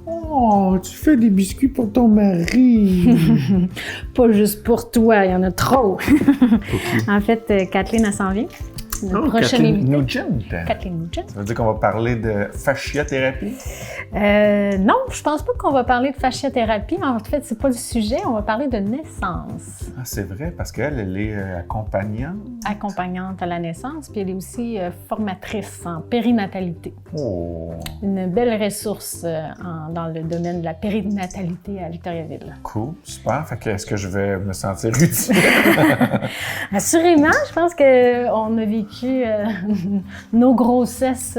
Oh, tu fais des biscuits pour ton mari. Pas juste pour toi, il y en a trop. En fait, Kathleen, elle s'en vient. Notre prochaine Kathleen invitée. Nugent. Kathleen Nugent. Ça veut dire qu'on va parler de fasciathérapie? Non, je pense pas qu'on va parler de fasciathérapie. En fait, c'est pas le sujet. On va parler de naissance. Ah, c'est vrai, parce qu'elle, elle est accompagnante. Accompagnante à la naissance, puis elle est aussi formatrice en périnatalité. Oh, Une belle ressource dans le domaine de la périnatalité à Victoriaville. cool, super. Fait que est-ce que je vais me sentir utile? Assurément, je pense qu'on a vécu nos grossesses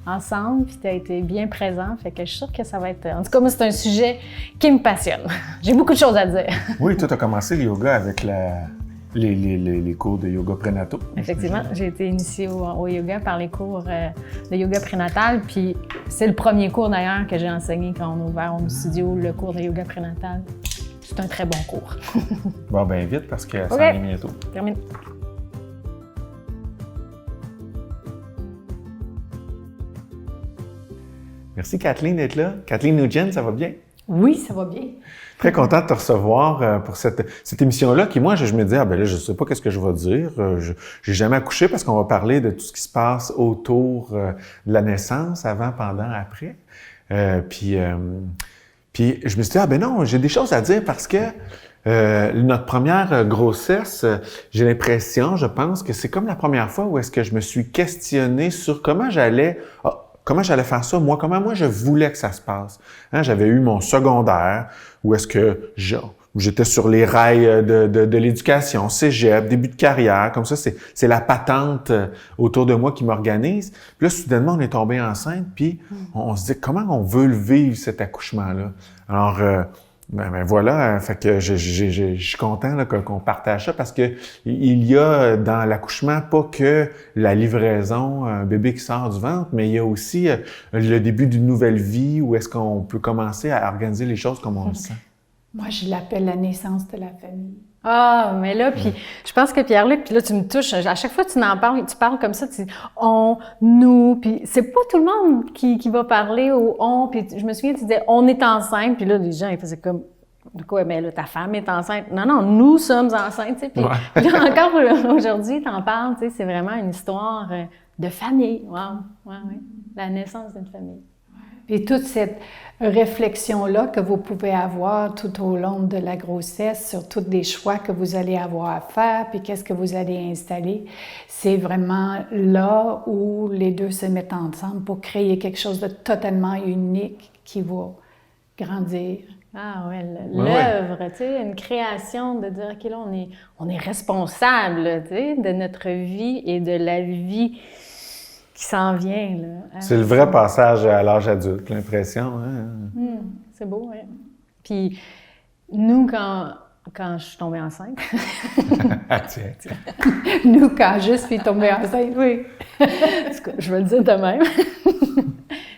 ensemble, puis tu as été bien présent, fait que je suis sûre que ça va être... En tout cas, moi, c'est un sujet qui me passionne. J'ai beaucoup de choses à dire. Oui, toi, tu as commencé le yoga avec les cours de yoga prénataux. Effectivement, j'ai été initiée au yoga par les cours de yoga prénatal, puis c'est le premier cours d'ailleurs que j'ai enseigné quand on a ouvert au studio, le cours de yoga prénatal. C'est un très bon cours. Bon, ben vite, parce que ça OK. en est bientôt. Termine. Merci Kathleen d'être là. Kathleen Nugent, ça va bien? Oui, ça va bien. Très content de te recevoir pour cette émission-là qui, moi, je me dis, ah ben là, je sais pas qu'est-ce que je vais dire. J'ai jamais accouché parce qu'on va parler de tout ce qui se passe autour de la naissance, avant, pendant, après. Puis je me suis dit, ah ben non, j'ai des choses à dire parce que notre première grossesse, j'ai l'impression, je pense que c'est comme la première fois où est-ce que je me suis questionné sur comment j'allais faire ça, moi, comment moi je voulais que ça se passe. Hein, j'avais eu mon secondaire, où est-ce que j'étais sur les rails de l'éducation, cégep, début de carrière, comme ça, c'est la patente autour de moi qui m'organise. Puis là, soudainement, on est tombé enceinte, puis on se dit, comment on veut le vivre, cet accouchement-là? Alors, ben voilà, fait que je suis content là, qu'on partage ça parce que il y a dans l'accouchement pas que la livraison, un bébé qui sort du ventre, mais il y a aussi le début d'une nouvelle vie où est-ce qu'on peut commencer à organiser les choses comme on le sent. Moi, je l'appelle la naissance de la famille. Ah, mais là, puis je pense que Pierre-Luc, puis là, tu me touches. À chaque fois que tu en parles, tu parles comme ça, tu dis « on »,« nous », puis c'est pas tout le monde qui va parler au « on », puis je me souviens, tu disais « on est enceinte », puis là, les gens, ils faisaient comme « de quoi, mais là, ta femme est enceinte ». Non, non, nous sommes enceintes, tu sais, puis là, encore aujourd'hui, t'en parles, tu sais, c'est vraiment une histoire de famille. Wow, ouais, la naissance d'une famille. Et toute cette réflexion-là que vous pouvez avoir tout au long de la grossesse sur tous les choix que vous allez avoir à faire, puis qu'est-ce que vous allez installer, c'est vraiment là où les deux se mettent ensemble pour créer quelque chose de totalement unique qui va grandir. Ah ouais, l'œuvre, tu sais, une création de dire, OK, là, on est responsable, tu sais, de notre vie et de la vie qui s'en vient, là. C'est le vrai passage à l'âge adulte, l'impression. Hein? C'est beau, oui. Puis, nous, quand je suis tombée enceinte... Tiens. Nous, quand je suis tombée enceinte, oui. Je vais le dire de même.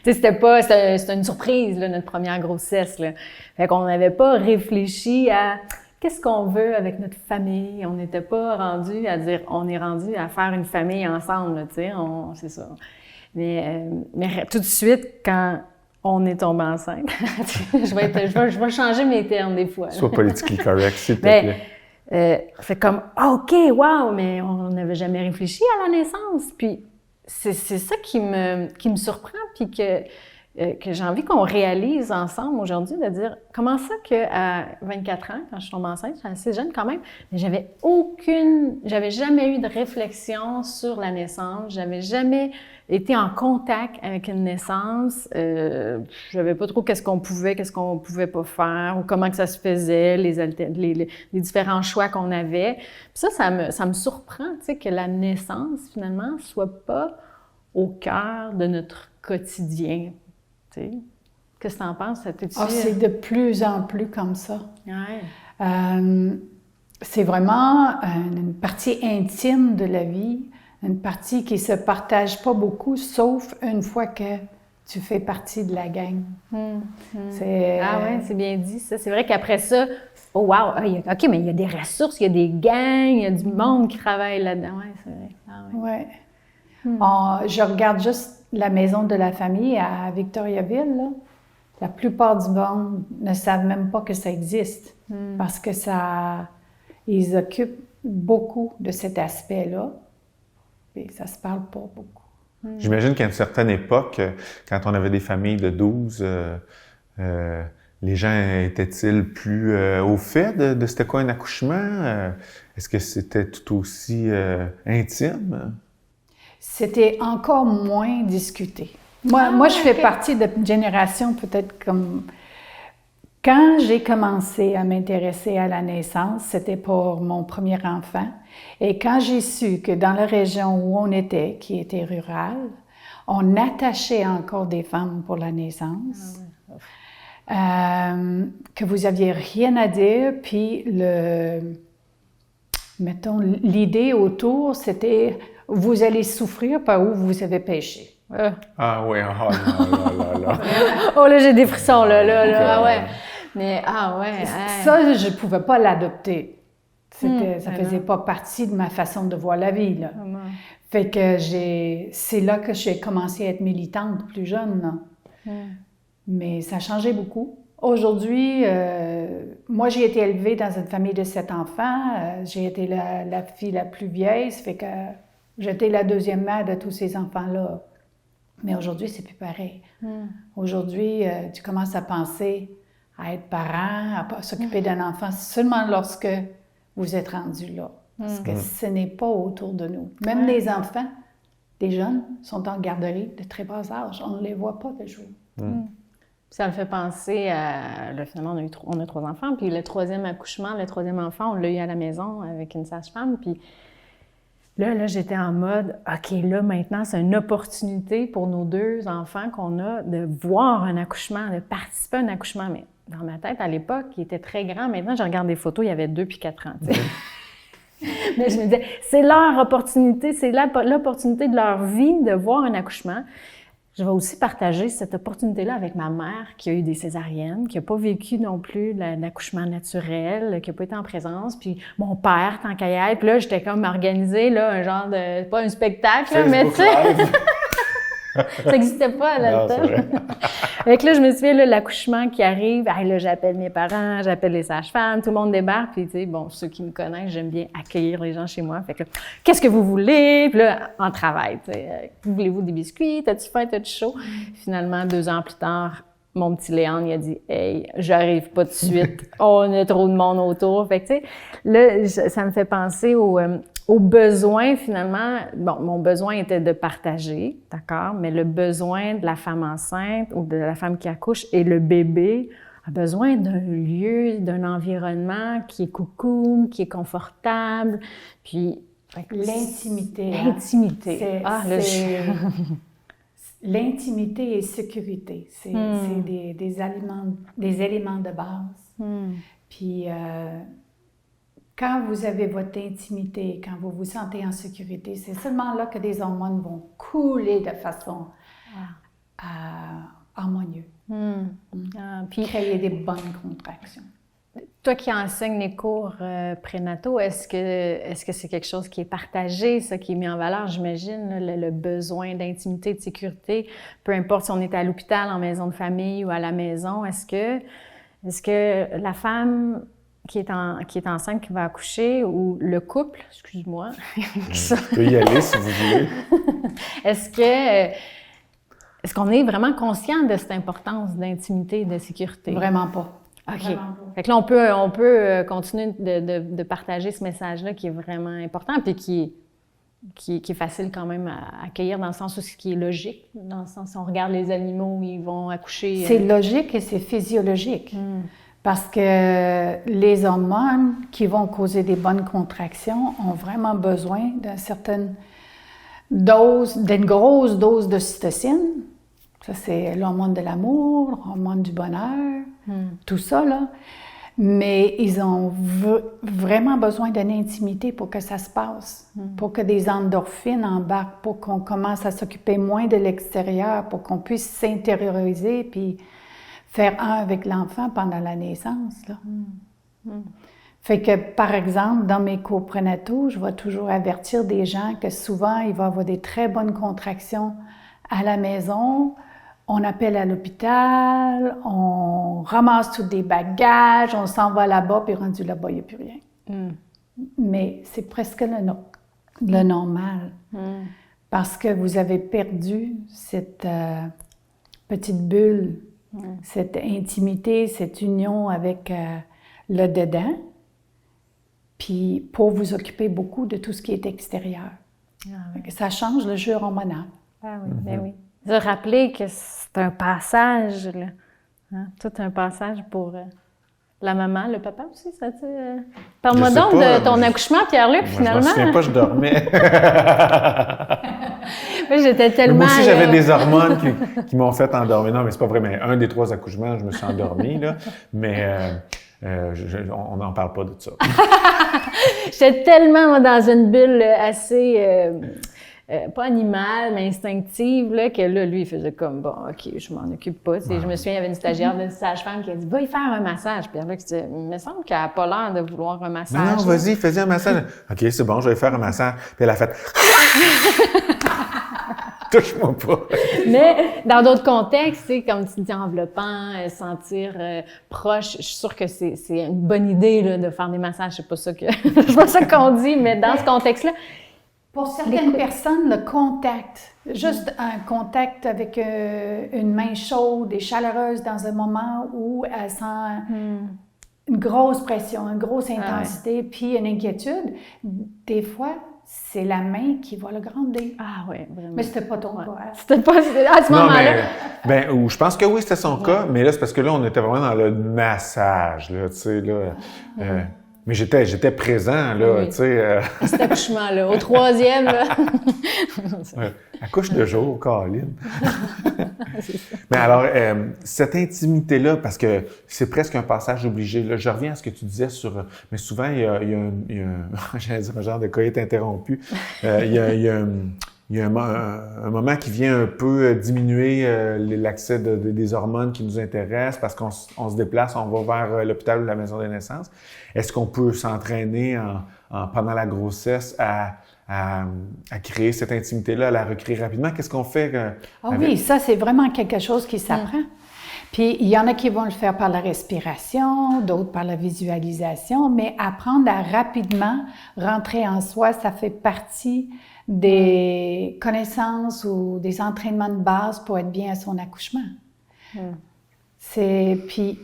Tu sais, c'était une surprise, là, notre première grossesse, là. Fait qu'on n'avait pas réfléchi à qu'est-ce qu'on veut avec notre famille. On n'était pas rendu à dire, on est rendu à faire une famille ensemble, là, tu sais, c'est ça. Mais tout de suite, quand on est tombé enceinte, je vais changer mes termes des fois. Sois politiquement correct, s'il te plaît. Fait comme, OK, wow, mais on n'avait jamais réfléchi à la naissance. Puis c'est ça qui me surprend, puis que j'ai envie qu'on réalise ensemble aujourd'hui, de dire comment ça qu'à 24 ans, quand je tombe enceinte, j'étais assez jeune quand même, mais j'avais jamais eu de réflexion sur la naissance, j'avais jamais été en contact avec une naissance, je savais pas trop qu'est-ce qu'on pouvait pas faire, ou comment que ça se faisait, les différents choix qu'on avait. Puis ça me surprend, tu sais, que la naissance, finalement, soit pas au cœur de notre quotidien. Qu'est-ce que tu en penses? C'est de plus en plus comme ça. Ouais. C'est vraiment une partie intime de la vie, une partie qui ne se partage pas beaucoup, sauf une fois que tu fais partie de la gang. Ah ouais, c'est bien dit, ça. C'est vrai qu'après ça, oh wow, OK, mais il y a des ressources, il y a des gangs, il y a du monde qui travaille là-dedans. Oui, c'est vrai. Ah ouais. Je regarde juste la maison de la famille à Victoriaville, là. La plupart du monde ne savent même pas que ça existe parce que ils occupent beaucoup de cet aspect-là et ça se parle pas beaucoup. J'imagine qu'à une certaine époque, quand on avait des familles de 12, les gens étaient-ils plus au fait de c'était quoi un accouchement? Est-ce que c'était tout aussi intime? C'était encore moins discuté. Moi, je fais partie d'une génération peut-être comme... Quand j'ai commencé à m'intéresser à la naissance, c'était pour mon premier enfant. Et quand j'ai su que dans la région où on était, qui était rurale, on attachait encore des femmes pour la naissance, que vous aviez rien à dire, puis l'idée autour, c'était vous allez souffrir par où vous avez péché. Ah oui, oh là. Oh là, j'ai des frissons, là. Ah ouais. Mais, Ça, je ne pouvais pas l'adopter. Ça faisait pas partie de ma façon de voir la vie, là. Fait que c'est là que j'ai commencé à être militante plus jeune, là. Mais ça a changé beaucoup. Aujourd'hui, moi, j'ai été élevée dans une famille de 7 enfants. J'ai été la fille la plus vieille, ça fait que j'étais la deuxième mère de tous ces enfants-là. Mais aujourd'hui, c'est plus pareil. Aujourd'hui, tu commences à penser à être parent, à s'occuper d'un enfant seulement lorsque vous êtes rendu là. Parce que ce n'est pas autour de nous. Même les enfants, les jeunes, sont en garderie de très bas âge. On ne les voit pas de jour. Ça me fait penser à... Là, finalement, on a 3 enfants, puis le 3e accouchement, le 3e enfant, on l'a eu à la maison avec une sage-femme, puis là, j'étais en mode, OK, là, maintenant, c'est une opportunité pour nos 2 enfants qu'on a de voir un accouchement, de participer à un accouchement. Mais dans ma tête, à l'époque, il était très grand. Maintenant, je regarde des photos, il y avait 2 puis 4 ans, tu sais. Mais je me disais, c'est leur opportunité, c'est l'opportunité de leur vie de voir un accouchement. Je vais aussi partager cette opportunité-là avec ma mère qui a eu des césariennes, qui n'a pas vécu non plus l'accouchement naturel, qui n'a pas été en présence, puis mon père, tant qu'à y être. Puis là, j'étais comme organisée, là, un genre de... pas un spectacle, là, mais tu sais... Ça n'existait pas là dedans. Fait que là, je me souviens, là, l'accouchement qui arrive, là, j'appelle mes parents, j'appelle les sages-femmes, tout le monde débarque, puis tu sais, bon, ceux qui me connaissent, j'aime bien accueillir les gens chez moi. Fait que, qu'est-ce que vous voulez? Puis là, en travail, tu sais, voulez-vous des biscuits? T'as-tu faim? T'as-tu chaud? Finalement, 2 ans plus tard, mon petit Léandre, il a dit « Hey, j'arrive pas de suite, on a trop de monde autour. » Fait que, tu sais, là, ça me fait penser au besoin, finalement. Bon, mon besoin était de partager, d'accord, mais le besoin de la femme enceinte ou de la femme qui accouche et le bébé a besoin d'un lieu, d'un environnement qui est cocoon, qui est confortable, puis... L'intimité. L'intimité. L'intimité et sécurité, c'est des éléments de base. Puis quand vous avez votre intimité, quand vous vous sentez en sécurité, c'est seulement là que des hormones vont couler de façon harmonieuse. Puis créer des bonnes contractions. Toi qui enseignes les cours prénataux, est-ce que c'est quelque chose qui est partagé, ça, qui est mis en valeur, j'imagine, le besoin d'intimité, de sécurité, peu importe si on est à l'hôpital, en maison de famille ou à la maison, est-ce que la femme qui est enceinte, qui va accoucher, ou le couple, excuse-moi. Tu peux y aller si vous voulez. Est-ce qu'on est vraiment conscient de cette importance d'intimité et de sécurité? Vraiment pas. OK. Fait que là, on peut continuer de partager ce message-là qui est vraiment important, puis qui est facile quand même à accueillir dans le sens où ce qui est logique, dans le sens où on regarde les animaux, ils vont accoucher. C'est logique et c'est physiologique. Parce que les hormones qui vont causer des bonnes contractions ont vraiment besoin d'une certaine dose, d'une grosse dose d'ocytocine. Ça, c'est l'hormone de l'amour, l'hormone du bonheur, tout ça, là. Mais ils ont vraiment besoin d'une intimité pour que ça se passe, pour que des endorphines embarquent, pour qu'on commence à s'occuper moins de l'extérieur, pour qu'on puisse s'intérioriser puis faire un avec l'enfant pendant la naissance, là. Fait que, par exemple, dans mes cours prénataux, je vais toujours avertir des gens que souvent, il va y avoir des très bonnes contractions à la maison on appelle à l'hôpital, on ramasse tous des bagages, on s'en va là-bas, puis rendu là-bas, il n'y a plus rien. Mais c'est presque le normal. Parce que vous avez perdu cette petite bulle, cette intimité, cette union avec le dedans, puis pour vous occuper beaucoup de tout ce qui est extérieur. Ça change le jeu hormonal. Ah oui, ben oui. De rappeler que c'est un passage, là. Hein? Tout un passage pour la maman, le papa aussi, ça tu parle-moi donc de ton accouchement, Pierre-Luc, finalement. Je me souviens pas, je dormais. Oui, j'étais tellement... Moi aussi, j'avais des hormones qui m'ont fait endormir. Non, mais c'est pas vrai, mais un des 3 accouchements, je me suis endormi, là. Mais on n'en parle pas de ça. J'étais tellement moi, dans une bulle assez... pas animale, mais instinctive, là, que là, lui, il faisait comme, bon, OK, je m'en occupe pas. Je me souviens, il y avait une stagiaire d'une sage-femme qui a dit, va y faire un massage. Puis là, il me semble qu'elle n'a pas l'air de vouloir un massage. Non, vas-y, fais un massage. OK, c'est bon, je vais faire un massage. Puis elle a fait, touche-moi pas. Mais dans d'autres contextes, c'est comme tu dis, enveloppant, sentir proche. Je suis sûre que c'est une bonne idée là, de faire des massages. C'est pas ça qu'on dit, mais dans ce contexte-là, pour certaines personnes, le contact, juste un contact avec une main chaude et chaleureuse dans un moment où elle sent une grosse pression, une grosse intensité, puis une inquiétude, des fois, c'est la main qui va le grandir. Ah oui, vraiment. Mais c'était pas ton cas. C'était pas à ce moment-là. Ou je pense que oui, c'était son cas, mais là, c'est parce que là, on était vraiment dans le massage, là, tu sais, là. Mais j'étais présent, là, tu sais. Cet accouchement-là, au 3e, là. Accouche de jour, Caroline. Mais alors, cette intimité-là, parce que c'est presque un passage obligé, là, je reviens à ce que tu disais sur... Mais souvent, il y a j'allais dire un genre de coït interrompu. Il y a un moment qui vient un peu diminuer l'accès des hormones qui nous intéressent parce qu'on se déplace, on va vers l'hôpital ou la maison de naissance. Est-ce qu'on peut s'entraîner pendant la grossesse à créer cette intimité-là, à la recréer rapidement? Qu'est-ce qu'on fait? Oui, ça, c'est vraiment quelque chose qui s'apprend. Puis, il y en a qui vont le faire par la respiration, d'autres par la visualisation, mais apprendre à rapidement rentrer en soi, ça fait partie des connaissances ou des entraînements de base pour être bien à son accouchement. Puis,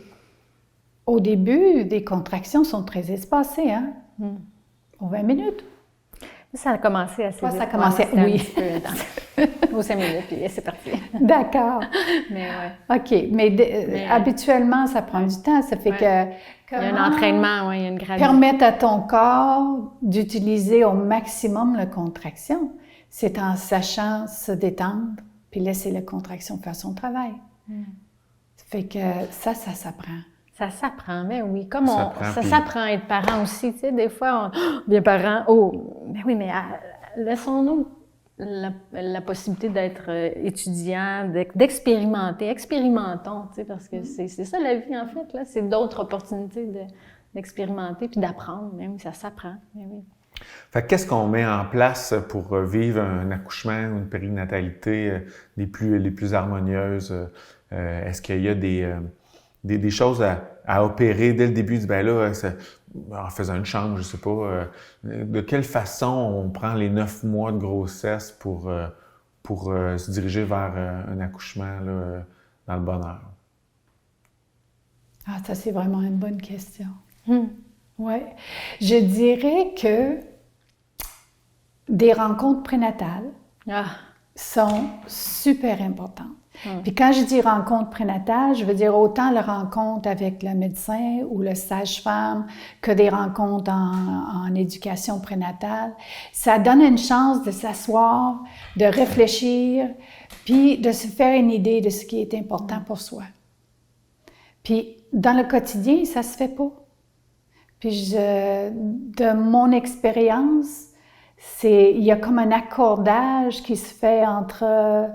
au début, des contractions sont très espacées, hein? Aux 20 minutes. Ça a commencé assez vite. Ça a commencé, oui. Aux 5 minutes, puis c'est parti. D'accord. Mais ouais. OK. Mais habituellement, ça prend du temps. Ça fait que... Il y a un entraînement, il y a une gradation. Permettre à ton corps d'utiliser au maximum la contraction, c'est en sachant se détendre, puis laisser la contraction faire son travail. Ça fait que ça s'apprend. Ça s'apprend, mais oui. Comme ça s'apprend à être parent aussi. Tu sais, des fois, bien parent, mais oui, mais laissons-nous la possibilité d'être étudiant, d'expérimenter. Expérimentons, tu sais, parce que c'est ça la vie, en fait. Là, c'est d'autres opportunités d'expérimenter puis d'apprendre. Mais oui, ça s'apprend. Mais oui. Fait qu'est-ce qu'on met en place pour vivre un accouchement ou une périnatalité les plus harmonieuses? Est-ce qu'il y a des choses à opérer dès le début? En faisant une chambre, je sais pas. De quelle façon on prend les 9 mois de grossesse pour se diriger vers un accouchement là, dans le bonheur? Ah, ça, c'est vraiment une bonne question. Oui. Je dirais que des rencontres prénatales sont super importantes. Puis quand je dis rencontre prénatale, je veux dire autant la rencontre avec le médecin ou le sage-femme que des rencontres en éducation prénatale. Ça donne une chance de s'asseoir, de réfléchir, puis de se faire une idée de ce qui est important pour soi. Puis dans le quotidien, ça se fait pas. Puis de mon expérience, il y a comme un accordage qui se fait entre...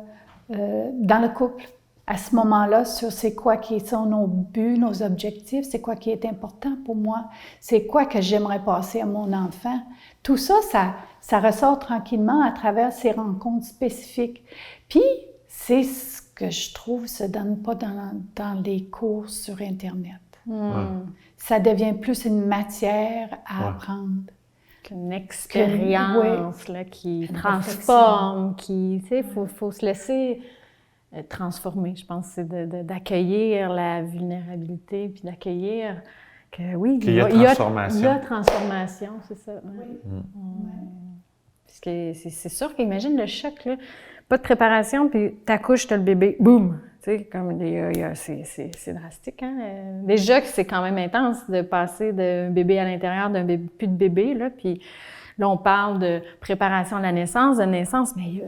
dans le couple, à ce moment-là, sur c'est quoi qui sont nos buts, nos objectifs, c'est quoi qui est important pour moi, c'est quoi que j'aimerais passer à mon enfant. Tout ça, ça ressort tranquillement à travers ces rencontres spécifiques. Puis, c'est ce que je trouve se donne pas dans les cours sur Internet. Ça devient plus une matière à apprendre. Une expérience là, qui transforme, qui, tu sais, faut se laisser transformer. Je pense que c'est d'accueillir la vulnérabilité, puis d'accueillir que, oui, qu'il y a transformation. Il y a transformation, c'est ça. Parce que c'est sûr qu'imagine le choc, là, pas de préparation, puis t'accouches, t'as le bébé, boum! Tu sais, comme c'est drastique, hein? Déjà que c'est quand même intense de passer d'un bébé à l'intérieur d'un bébé, plus de bébé, là, puis là, on parle de préparation à la naissance, de naissance, mais il y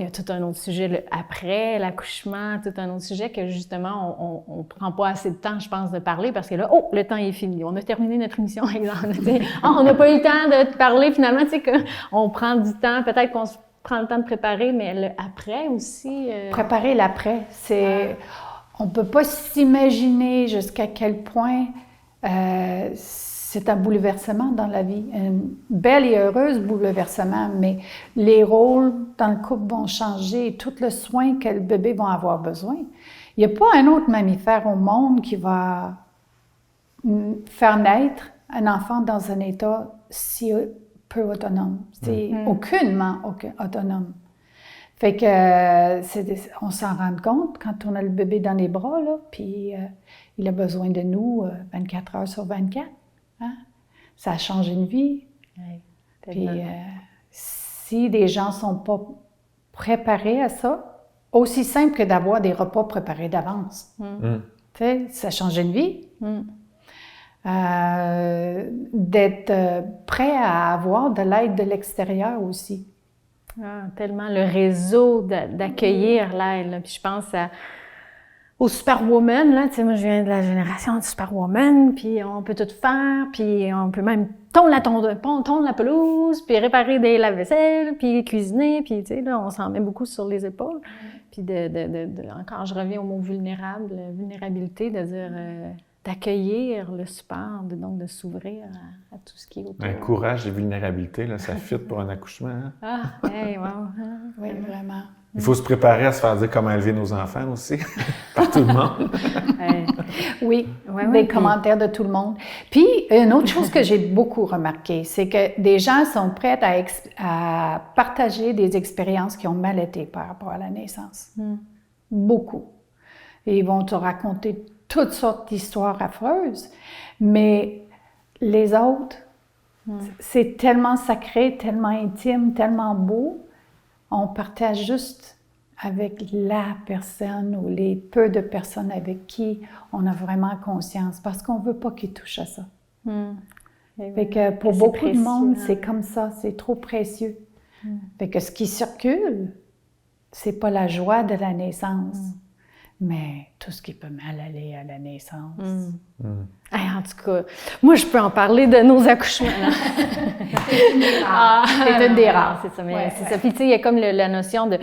a tout un autre sujet, là, après l'accouchement, tout un autre sujet que, justement, on prend pas assez de temps, je pense, de parler, parce que là, le temps est fini, on a terminé notre émission, exemple, tu sais, on n'a pas eu le temps de parler, finalement, tu sais, qu'on prend du temps, peut-être qu'on se prend le temps de préparer, mais l'après aussi... Préparer l'après, c'est... On ne peut pas s'imaginer jusqu'à quel point c'est un bouleversement dans la vie. Un bel et heureux bouleversement, mais les rôles dans le couple vont changer et tout le soin que le bébé va avoir besoin. Il n'y a pas un autre mammifère au monde qui va faire naître un enfant dans un état si peu autonome. C'est aucunement autonome. Fait que on s'en rend compte quand on a le bébé dans les bras, là, puis il a besoin de nous 24 heures sur 24. Hein? Ça a changé une vie. Oui, puis si les gens ne sont pas préparés à ça, aussi simple que d'avoir des repas préparés d'avance. Tu sais, ça change une vie. D'être prêt à avoir de l'aide de l'extérieur aussi. Tellement le réseau d'accueillir l'aide. Là. Puis je pense aux superwoman, là, tu sais, moi je viens de la génération de superwoman, puis on peut tout faire, puis on peut même tondre la pelouse, puis réparer des lave-vaisselle, puis cuisiner, puis tu sais, là, on s'en met beaucoup sur les épaules. Puis encore, je reviens au mot vulnérabilité, de dire... d'accueillir le support, donc de s'ouvrir à tout ce qui est autour. Un courage et vulnérabilité, là, ça fit pour un accouchement. Hein? Oui, vraiment. Il faut se préparer à se faire dire comment élever nos enfants aussi, par tout le monde. Oui, des commentaires de tout le monde. Puis, une autre chose que j'ai beaucoup remarqué, c'est que des gens sont prêts à partager des expériences qui ont mal été par rapport à la naissance. Beaucoup. Et ils vont te raconter toutes sortes d'histoires affreuses, mais les autres, c'est tellement sacré, tellement intime, tellement beau, on partage juste avec la personne ou les peu de personnes avec qui on a vraiment conscience, parce qu'on ne veut pas qu'ils touchent à ça. Fait que pour beaucoup de monde, c'est comme ça, c'est trop précieux. Fait que ce qui circule, c'est pas la joie de la naissance, mais tout ce qui peut mal aller à la naissance. En tout cas, moi, je peux en parler de nos accouchements. C'est une des rares. C'est ça, mais c'est ça. Puis, tu sais, il y a comme la notion de...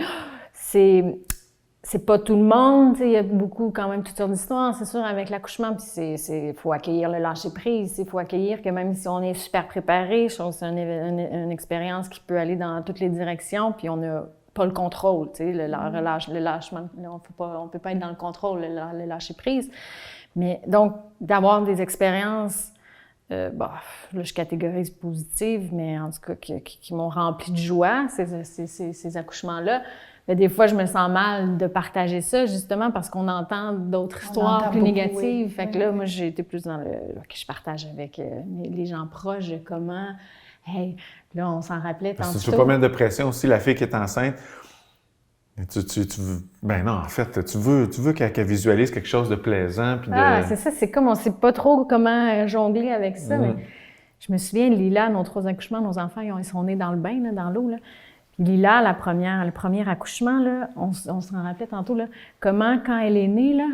C'est pas tout le monde, tu sais, il y a beaucoup, quand même, toutes sortes d'histoires, c'est sûr, avec l'accouchement. Puis, faut accueillir le lâcher-prise. Il faut accueillir que même si on est super préparé, je trouve que c'est une expérience qui peut aller dans toutes les directions, puis on a pas le contrôle, tu sais, le lâchement. On peut pas être dans le contrôle, le lâcher-prise. Mais donc, d'avoir des expériences, là, je catégorise positives, mais en tout cas, qui m'ont rempli de joie, ces accouchemement-là. Mais des fois, je me sens mal de partager ça, justement, parce qu'on entend d'autres histoires plus négatives. Fait que là, moi, j'ai été plus dans que je partage avec les gens proches de comment... Hey, là, on s'en rappelait tantôt. Tu veux pas mettre de pression aussi, la fille qui est enceinte. Ben non, en fait, tu veux qu'elle visualise quelque chose de plaisant. Puis c'est ça, c'est comme on sait pas trop comment jongler avec ça. Mais je me souviens, Lila, nos 3 accouchements, nos enfants, ils sont nés dans le bain, là, dans l'eau. Là. Puis Lila, le premier accouchement, là, on s'en rappelait tantôt, là, comment, quand elle est née, là,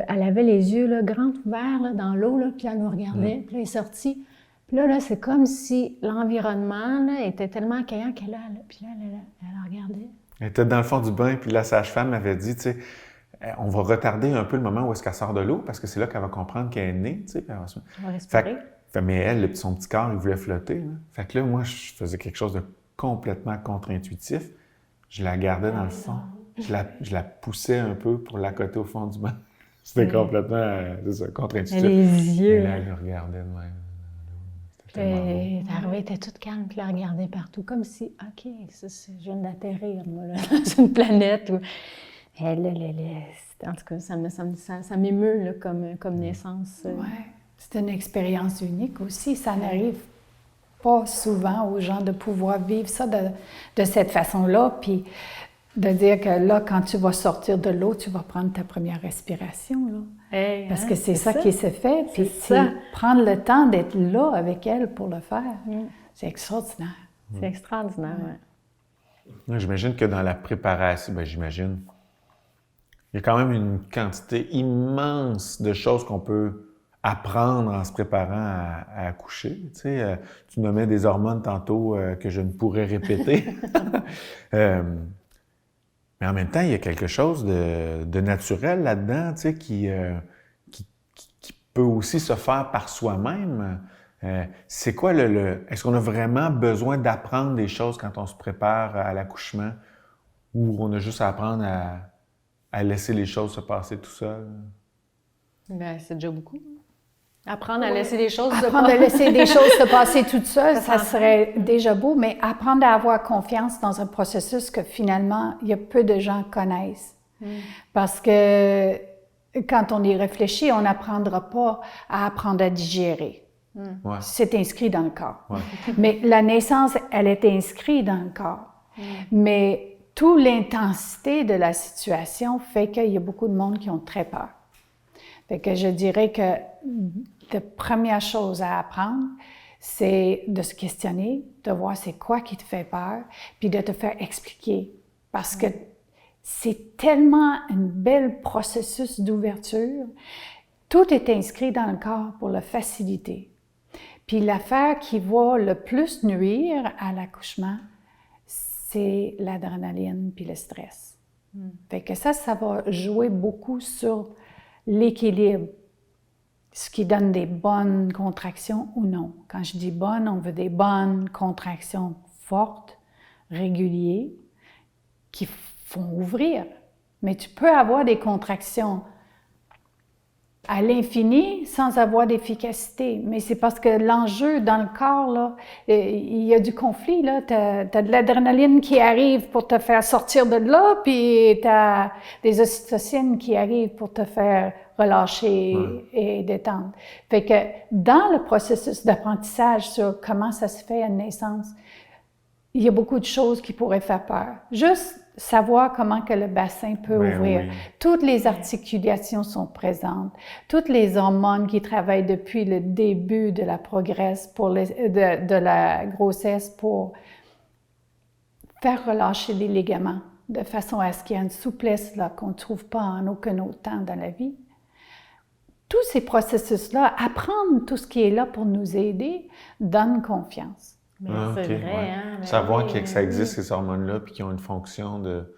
elle avait les yeux là, grands ouverts là, dans l'eau, là, puis elle nous regardait, puis là, elle est sortie. Puis là, c'est comme si l'environnement là, était tellement accueillant qu'elle elle regardait. Elle était dans le fond du bain, puis la sage-femme m'avait dit, tu sais, on va retarder un peu le moment où est-ce qu'elle sort de l'eau, parce que c'est là qu'elle va comprendre qu'elle est née, tu sais. Elle va respirer. Mais elle, son petit corps, il voulait flotter. Là. Fait que là, moi, je faisais quelque chose de complètement contre-intuitif. Je la gardais dans le fond. je la poussais un peu pour l'accoter au fond du banc. C'était complètement, c'est ça, contre-intuitif. Les yeux. Et là, je regardais de même. Et t'arrivais, t'étais toute calme, puis la regardais partout, comme si, OK, ça, je viens d'atterrir, moi, là, dans une planète. En tout cas, ça m'émeut là, comme naissance. Oui, c'est une expérience unique aussi. Ça n'arrive pas souvent aux gens de pouvoir vivre ça de cette façon-là, puis de dire que là, quand tu vas sortir de l'eau, tu vas prendre ta première respiration, là. Hey, parce que c'est ça qui s'est fait, puis ça. Prendre le temps d'être là avec elle pour le faire, c'est extraordinaire. C'est extraordinaire, oui. J'imagine que dans la préparation, il y a quand même une quantité immense de choses qu'on peut apprendre en se préparant à accoucher. Tu sais, tu nommais des hormones tantôt que je ne pourrais répéter. Mais en même temps, il y a quelque chose de naturel là-dedans, tu sais, qui peut aussi se faire par soi-même. C'est quoi est-ce qu'on a vraiment besoin d'apprendre des choses quand on se prépare à l'accouchement ou on a juste à apprendre à laisser les choses se passer tout seul? Bien, c'est déjà beaucoup. Apprendre à laisser les choses Apprendre à laisser des choses se passer toutes seules, ça serait déjà beau, mais apprendre à avoir confiance dans un processus que finalement, il y a peu de gens connaissent. Parce que quand on y réfléchit, on n'apprendra pas à apprendre à digérer. Ouais. C'est inscrit dans le corps. Ouais. Mais la naissance, elle est inscrite dans le corps. Mais toute l'intensité de la situation fait qu'il y a beaucoup de monde qui ont très peur. Fait que je dirais que la première chose à apprendre, c'est de se questionner, de voir c'est quoi qui te fait peur, puis de te faire expliquer. Parce que c'est tellement un bel processus d'ouverture. Tout est inscrit dans le corps pour le faciliter. Puis l'affaire qui va le plus nuire à l'accouchement, c'est l'adrénaline puis le stress. Fait que ça va jouer beaucoup sur l'équilibre, ce qui donne des bonnes contractions ou non. Quand je dis bonnes, on veut des bonnes contractions fortes, régulières, qui font ouvrir. Mais tu peux avoir des contractions à l'infini sans avoir d'efficacité. Mais c'est parce que l'enjeu dans le corps, là, il y a du conflit. Tu as de l'adrénaline qui arrive pour te faire sortir de là, puis tu as des ocytocines qui arrivent pour te faire relâcher et détendre. Fait que dans le processus d'apprentissage sur comment ça se fait à une naissance, il y a beaucoup de choses qui pourraient faire peur. Juste savoir comment que le bassin peut ouvrir. Oui. Toutes les articulations sont présentes. Toutes les hormones qui travaillent depuis le début de la progresse de la grossesse pour faire relâcher les ligaments de façon à ce qu'il y ait une souplesse là, qu'on ne trouve pas en aucun autre temps dans la vie. Tous ces processus-là, apprendre tout ce qui est là pour nous aider, donne confiance. Mais c'est vrai, hein? Savoir que ça existe, ces hormones-là, puis qu'ils ont une fonction de...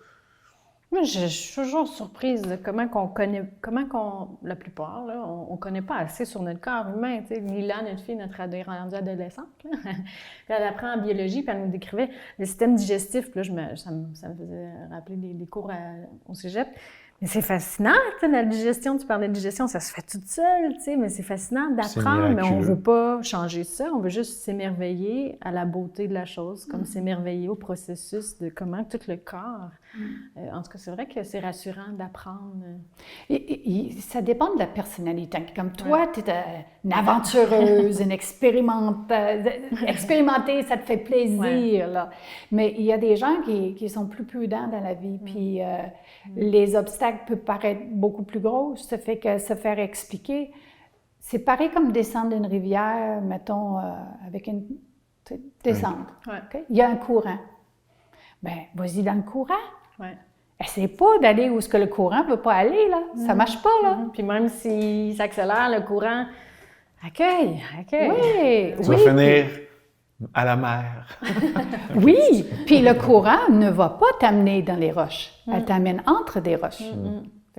Moi, je suis toujours surprise de comment la plupart, là, on connaît pas assez sur notre corps humain. Tu sais, Lila, notre fille, notre rendue adolescente, là, puis elle apprend en biologie, puis elle nous décrivait le système digestif. Puis là, ça me faisait rappeler des cours au cégep. Mais c'est fascinant, tu sais, la digestion, tu parlais de digestion, ça se fait toute seule, tu sais, mais c'est fascinant d'apprendre, mais on veut pas changer ça, on veut juste s'émerveiller à la beauté de la chose, comme s'émerveiller au processus de comment tout le corps. En tout cas, c'est vrai que c'est rassurant d'apprendre. Ça dépend de la personnalité. Comme toi, tu es une aventureuse, une expérimentée, ça te fait plaisir, là. Mais il y a des gens qui sont plus prudents dans la vie, puis les obstacles peuvent paraître beaucoup plus gros. Ça fait que se faire expliquer, c'est pareil comme descendre une rivière, mettons, avec une descente. Okay? Il y a un courant. Bien, vas-y dans le courant. Essaye pas d'aller où ce que le courant ne veut pas aller, là. Ça marche pas, là. Puis même s'il s'accélère, le courant, accueille. Oui, tu vas finir à la mer. Oui, puis le courant ne va pas t'amener dans les roches. Elle t'amène entre des roches.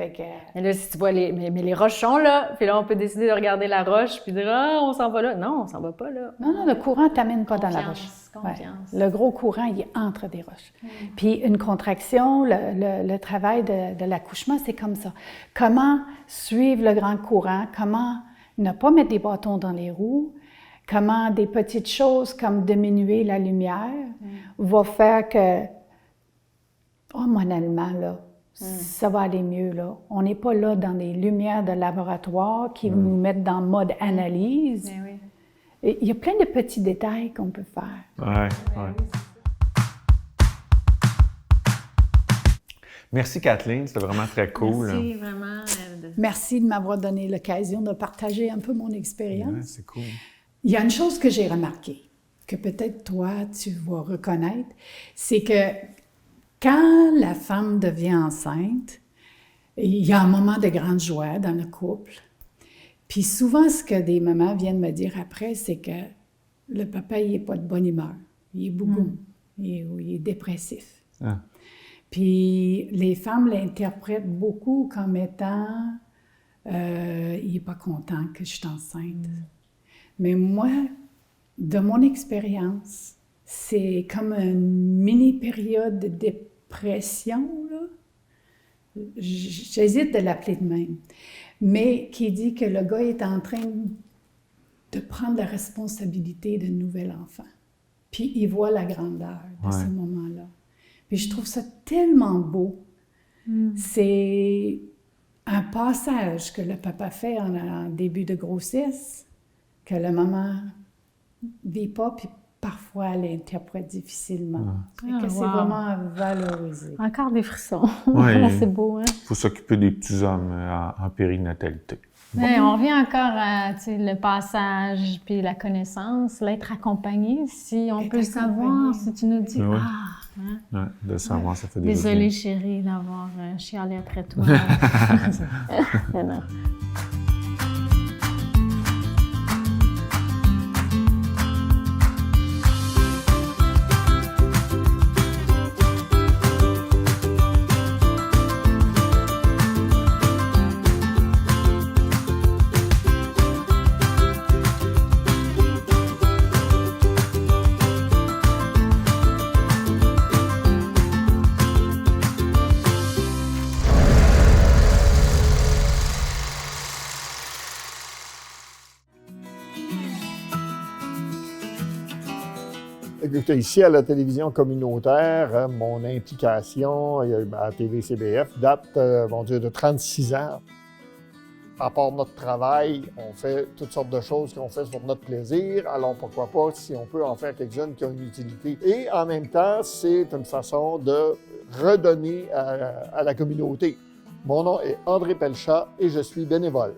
Fait que... Mais là, si tu vois mais les roches sont là, puis là, on peut décider de regarder la roche, puis dire « Ah, on s'en va là. » Non, on s'en va pas là. Non, le courant ne t'amène pas dans la roche. Confiance. Le gros courant, il est entre des roches. Puis une contraction, le travail de l'accouchement, c'est comme ça. Comment suivre le grand courant, comment ne pas mettre des bâtons dans les roues, comment des petites choses comme diminuer la lumière va faire que, hormonalement, là, ça va aller mieux, là. On n'est pas là dans des lumières de laboratoire qui nous mettent dans le mode analyse. Mais oui. Et il y a plein de petits détails qu'on peut faire. Ouais. Merci Kathleen, c'était vraiment très cool. Merci vraiment. Merci de m'avoir donné l'occasion de partager un peu mon expérience. Ouais, c'est cool. Il y a une chose que j'ai remarquée, que peut-être toi, tu vas reconnaître, c'est que quand la femme devient enceinte, il y a un moment de grande joie dans le couple. Puis souvent, ce que des mamans viennent me dire après, c'est que le papa, il n'est pas de bonne humeur. Il est bougon. Il est dépressif. Ah. Puis les femmes l'interprètent beaucoup comme étant il n'est pas content que je suis enceinte. Mais moi, de mon expérience, c'est comme une mini-période de dépression, là. J'hésite de l'appeler de même. Mais qui dit que le gars est en train de prendre la responsabilité d'un nouvel enfant. Puis il voit la grandeur de ce moment-là. Puis je trouve ça tellement beau. C'est un passage que le papa fait en début de grossesse, que la maman ne vit pas, puis parfois elle l'interprète difficilement. C'est vraiment valorisé. Encore des frissons. Ouais. C'est beau, hein? Il faut s'occuper des petits hommes en périnatalité. Ouais, on revient encore à le passage, puis la connaissance, l'être accompagné. Si on peut savoir, si tu nous dis « Ah! » De savoir, ça fait des Désolée, chérie, d'avoir chialé après toi. Non. Écoutez, ici à la télévision communautaire, mon implication à TV-CBF date, de 36 ans. À part notre travail, on fait toutes sortes de choses qu'on fait pour notre plaisir. Alors pourquoi pas si on peut en faire quelques-unes qui ont une utilité. Et en même temps, c'est une façon de redonner à la communauté. Mon nom est André Pelchat et je suis bénévole.